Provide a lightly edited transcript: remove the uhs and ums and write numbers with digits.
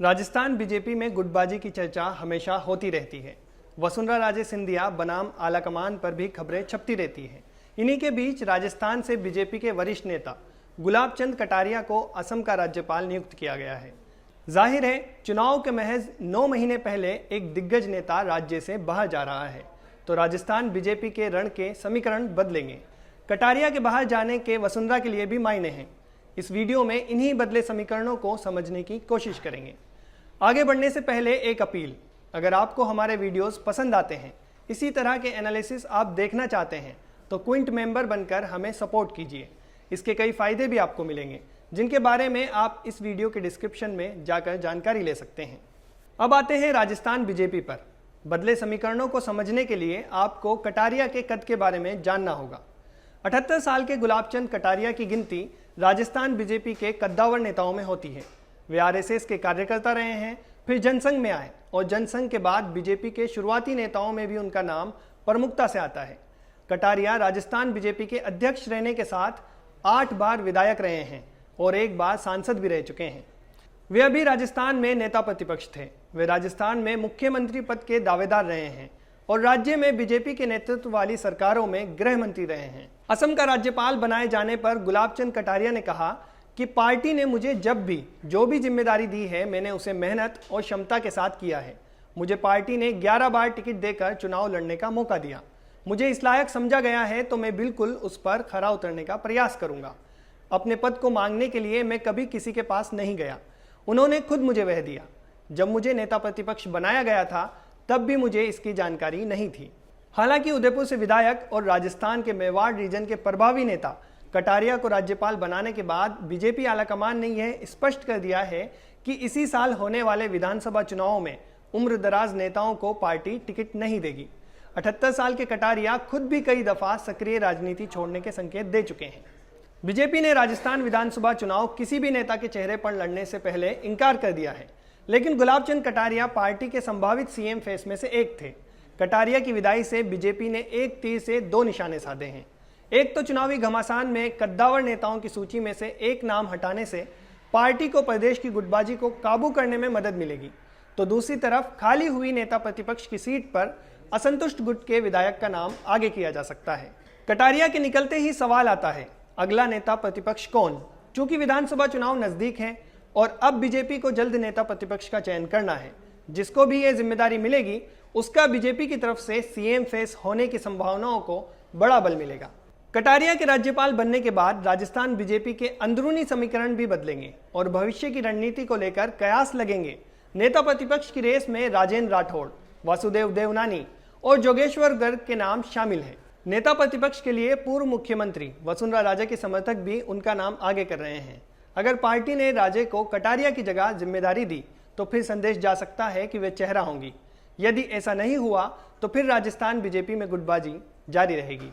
Rajasthan BJP में गुटबाजी की चर्चा हमेशा होती रहती है। वसुंधरा राजे सिंधिया बनाम आलाकमान पर भी खबरें छपती रहती हैं। इन्हीं के बीच राजस्थान से बीजेपी के वरिष्ठ नेता गुलाब चंद कटारिया को असम का राज्यपाल नियुक्त किया गया है। जाहिर है, चुनाव के महज 9 महीने पहले एक दिग्गज नेता राज्य से बाहर जा रहा है, तो राजस्थान बीजेपी के रण के समीकरण बदलेंगे। कटारिया के बाहर जाने के वसुंधरा के लिए भी मायने हैं। इस वीडियो में इन्हीं बदले समीकरणों को समझने की कोशिश करेंगे। आगे बढ़ने से पहले एक अपील, अगर आपको हमारे वीडियोस पसंद आते हैं, इसी तरह के एनालिसिस आप देखना चाहते हैं, तो क्विंट मेंबर बनकर हमें सपोर्ट कीजिए। इसके कई फायदे भी आपको मिलेंगे, जिनके बारे में आप इस वीडियो के डिस्क्रिप्शन में जाकर जानकारी ले सकते हैं। अब आते हैं राजस्थान बीजेपी पर। बदले समीकरणों को समझने के लिए आपको कटारिया के कद के बारे में जानना होगा। 78 साल के गुलाब चंद कटारिया की गिनती राजस्थान बीजेपी के कद्दावर नेताओं में होती है। वे आरएसएस के कार्यकर्ता रहे हैं, फिर जनसंघ में आए और जनसंघ के बाद बीजेपी के शुरुआती नेताओं में भी उनका नाम प्रमुखता से आता है। कटारिया राजस्थान बीजेपी के अध्यक्ष रहने के साथ 8 बार विधायक रहे हैं और 1 बार सांसद भी रह चुके हैं। वे अभी राजस्थान में नेता प्रतिपक्ष थे। वे राजस्थान में मुख्यमंत्री पद के दावेदार रहे हैं और राज्य में बीजेपी के नेतृत्व वाली सरकारों में गृह मंत्री रहे हैं। असम का राज्यपाल बनाए जाने पर गुलाब चंद कटारिया ने कहा कि पार्टी ने मुझे जब भी जो भी जिम्मेदारी दी है, मैंने उसे मेहनत और क्षमता के साथ किया है। मुझे पार्टी ने 11 बार टिकट देकर चुनाव लड़ने का मौका दिया। मुझे इस लायक समझा गया है तो मैं बिल्कुल उस पर खरा उतरने का प्रयास करूंगा। अपने पद को मांगने के लिए मैं कभी किसी के पास नहीं गया, उन्होंने खुद मुझे वह दिया। जब मुझे नेता प्रतिपक्ष बनाया गया था, तब भी मुझे इसकी जानकारी नहीं थी। हालांकि उदयपुर से विधायक और राजस्थान के मेवाड़ रीजन के प्रभावी नेता कटारिया को राज्यपाल बनाने के बाद बीजेपी आलाकमान ने यह स्पष्ट कर दिया है कि इसी साल होने वाले विधानसभा चुनावों में उम्रदराज नेताओं को पार्टी टिकट नहीं देगी। 78 साल के कटारिया खुद भी कई दफा सक्रिय राजनीति छोड़ने के संकेत दे चुके हैं। बीजेपी ने राजस्थान विधानसभा चुनाव किसी भी नेता के चेहरे पर लड़ने से पहले इंकार कर दिया है, लेकिन गुलाब चंद कटारिया पार्टी के संभावित सीएम फेस में से एक थे। कटारिया की विदाई से बीजेपी ने एक तीर से 2 निशाने साधे हैं। एक तो चुनावी घमासान में कद्दावर नेताओं की सूची में से एक नाम हटाने से पार्टी को प्रदेश की गुटबाजी को काबू करने में मदद मिलेगी, तो दूसरी तरफ खाली हुई नेता प्रतिपक्ष की सीट पर असंतुष्ट गुट के विधायक का नाम आगे किया जा सकता है। कटारिया के निकलते ही सवाल आता है, अगला नेता प्रतिपक्ष कौन? चूंकि विधानसभा चुनाव नजदीक है और अब बीजेपी को जल्द नेता प्रतिपक्ष का चयन करना है। जिसको भी यह जिम्मेदारी मिलेगी, उसका बीजेपी की तरफ से सीएम फेस होने की संभावनाओं को बड़ा बल मिलेगा। कटारिया के राज्यपाल बनने के बाद राजस्थान बीजेपी के अंदरूनी समीकरण भी बदलेंगे और भविष्य की रणनीति को लेकर कयास लगेंगे। नेता प्रतिपक्ष की रेस में राजेंद्र राठौड़, वासुदेव देवनानी और जोगेश्वर गर्ग के नाम शामिल हैं। नेता प्रतिपक्ष के लिए पूर्व मुख्यमंत्री वसुंधरा राजे के समर्थक भी उनका नाम आगे कर रहे हैं। अगर पार्टी ने राजे को कटारिया की जगह जिम्मेदारी दी, तो फिर संदेश जा सकता है कि वे चेहरा होंगी। यदि ऐसा नहीं हुआ, तो फिर राजस्थान बीजेपी में गुटबाजी जारी रहेगी।